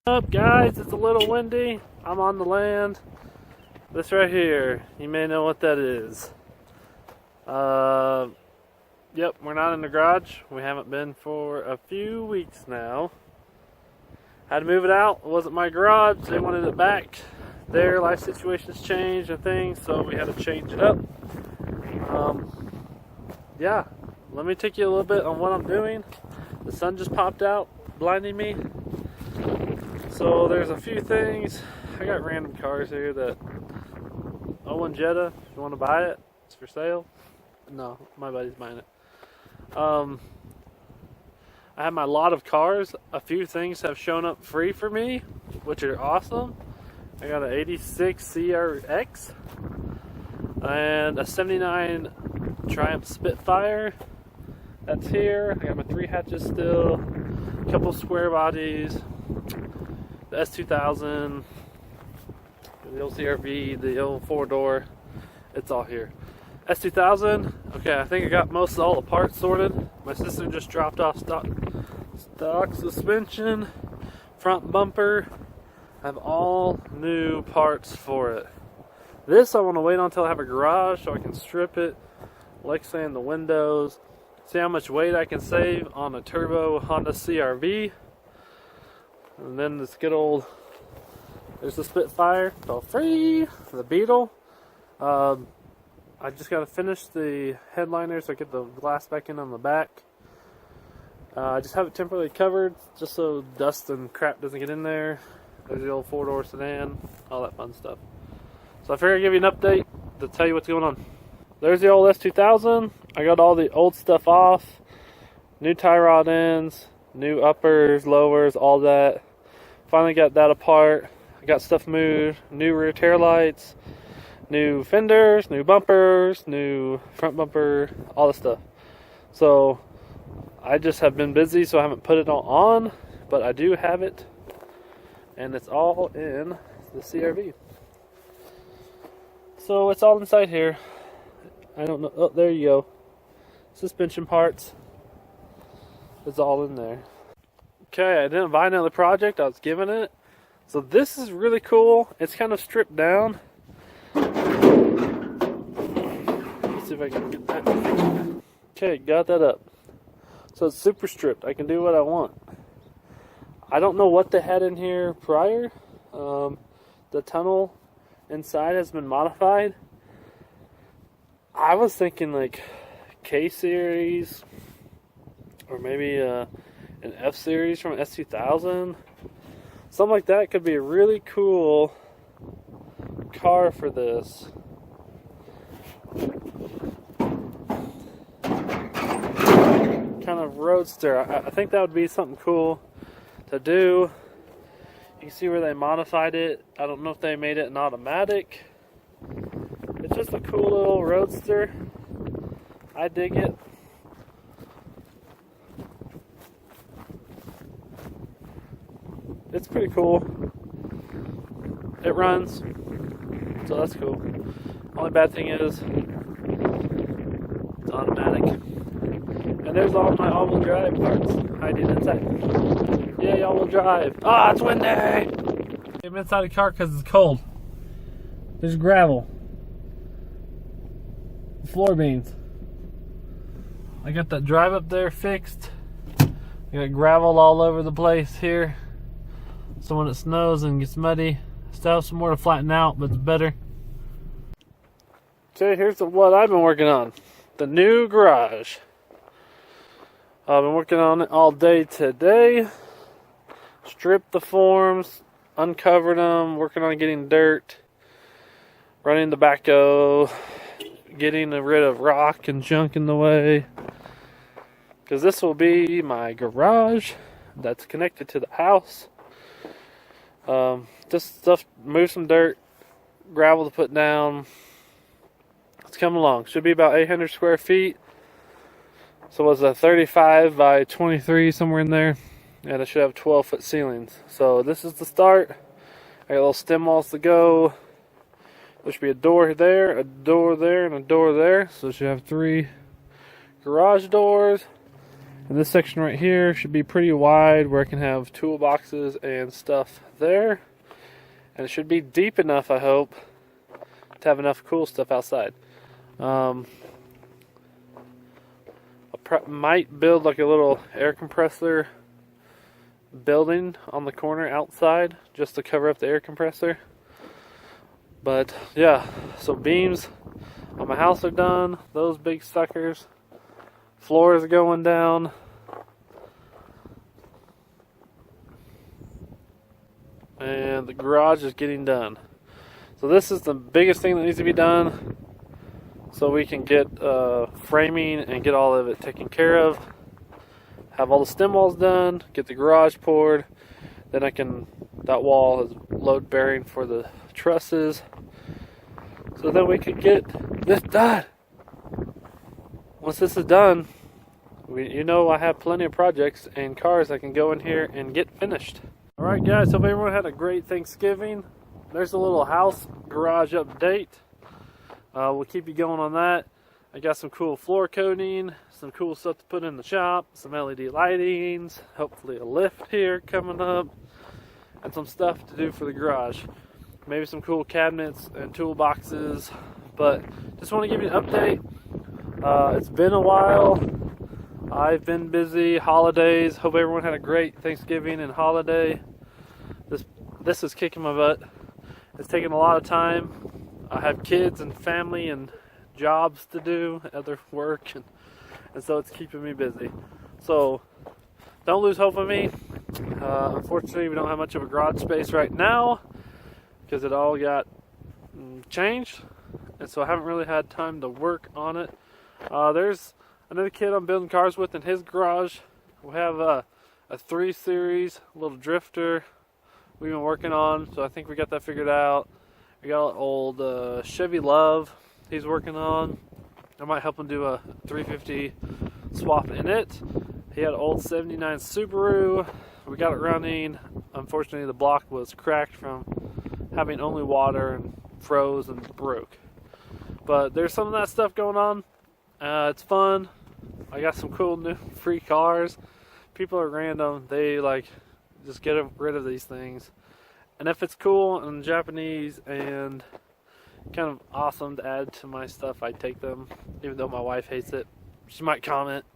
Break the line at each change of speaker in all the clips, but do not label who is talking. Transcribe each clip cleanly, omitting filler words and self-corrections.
What's up, guys? It's a little windy. I'm on the land. This right here, you may know what that is. Yep, we're not in the garage. We haven't been for a few weeks now. Had to move it out. It wasn't my garage. They wanted it back. Their life situations changed and things, so we had to change it up. Yeah, let me take you a little bit on what I'm doing. The sun just popped out, blinding me. So there's a few things. I got random cars here that 01 Jetta, if you want to buy it, it's for sale. No, my buddy's buying it. I have my lot of cars. A few things have shown up free for me, which are awesome. I got an 86 CRX and a 79 Triumph Spitfire. That's here. I got my 3 hatches still, a couple square bodies, the S2000, the old CRV, the old 4-door. It's all here. S2000, okay, I think I got most of all the parts sorted. My sister just dropped off stock suspension, front bumper. I have all new parts for it. This I want to wait until I have a garage so I can strip it, like saying the windows, see how much weight I can save on a turbo Honda CRV. And then this good old, there's the Spitfire, it's all free. The Beetle. I just got to finish the headliner so I get the glass back in on the back. I just have it temporarily covered just so dust and crap doesn't get in there. There's the old 4-door sedan, all that fun stuff. So I figured I'd give you an update to tell you what's going on. There's the old S2000. I got all the old stuff off. New tie rod ends, new uppers, lowers, all that. Finally got that apart. I got stuff moved, new rear tail lights, new fenders, new bumpers, new front bumper, all the stuff. So I just have been busy, so I haven't put it all on, but I do have it, and it's all in the CRV. So it's all inside here. I don't know. Oh, there you go. Suspension parts. It's all in there. Okay, I didn't buy another project. I was given it. So this is really cool. It's kind of stripped down. Let's see if I can get that. Okay, got that up. So it's super stripped. I can do what I want. I don't know what they had in here prior. The tunnel inside has been modified. I was thinking like K-Series or maybe an F-Series from S2000. Something like that could be a really cool car for this. Kind of roadster. I think that would be something cool to do. You can see where they modified it. I don't know if they made it an automatic. It's just a cool little roadster. I dig it. It's pretty cool. It runs, so that's cool. Only bad thing is it's automatic. And there's all my all-wheel drive parts hiding inside. Yeah, all-wheel drive. Ah, it's windy! I'm inside the car because it's cold. There's gravel. Floor beams. I got that drive up there fixed. I got gravel all over the place here. So when it snows and gets muddy, still have some more to flatten out, but it's better. Okay, here's what I've been working on. The new garage. I've been working on it all day today. Stripped the forms, uncovered them, working on getting dirt, running the backhoe, getting rid of rock and junk in the way. Because this will be my garage that's connected to the house. Just stuff, move some dirt, gravel to put down. It's coming along. Should be about 800 square feet. So it was a 35 by 23 somewhere in there. And it should have 12-foot ceilings. So this is the start. I got little stem walls to go. There should be a door there, a door there, and a door there. So it should have 3 garage doors. And this section right here should be pretty wide where I can have toolboxes and stuff there. And it should be deep enough, I hope, to have enough cool stuff outside. I might build like a little air compressor building on the corner outside just to cover up the air compressor. But yeah, so beams on my house are done. Those big suckers. Floor is going down. And the garage is getting done. So this is the biggest thing that needs to be done so we can get framing and get all of it taken care of. Have all the stem walls done, get the garage poured. Then that wall is load bearing for the trusses. So then we can get this done. Once this is done, I have plenty of projects and cars that can go in here and get finished. Alright guys, hope everyone had a great Thanksgiving. There's a little house garage update. We'll keep you going on that. I got some cool floor coating, some cool stuff to put in the shop, some LED lightings, hopefully a lift here coming up, and some stuff to do for the garage. Maybe some cool cabinets and toolboxes, but just want to give you an update. It's been a while. I've been busy, holidays. Hope everyone had a great Thanksgiving and holiday. This is kicking my butt. It's taking a lot of time. I have kids and family and jobs to do, other work, and so it's keeping me busy. So don't lose hope on me. Unfortunately, we don't have much of a garage space right now because it all got changed, and so I haven't really had time to work on it. There's another kid I'm building cars with in his garage. We have a 3 Series little drifter we've been working on, so I think we got that figured out. We got an old Chevy Love he's working on. I might help him do a 350 swap in it. He had an old 79 Subaru. We got it running. Unfortunately, the block was cracked from having only water and froze and broke. But there's some of that stuff going on. It's fun. I got some cool new free cars. People are random. They just get rid of these things. And if it's cool and Japanese and kind of awesome to add to my stuff, I take them. Even though my wife hates it. She might comment.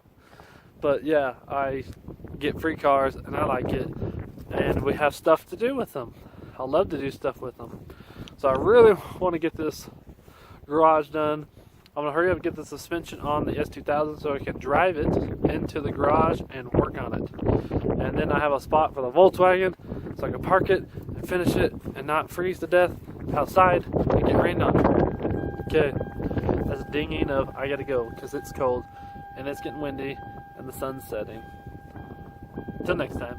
But yeah, I get free cars and I like it. And we have stuff to do with them. I love to do stuff with them. So I really want to get this garage done. I'm going to hurry up and get the suspension on the S2000 so I can drive it into the garage and work on it. And then I have a spot for the Volkswagen so I can park it and finish it and not freeze to death outside and get rained on. Okay, that's a dinging of I gotta go because it's cold and it's getting windy and the sun's setting. Until next time.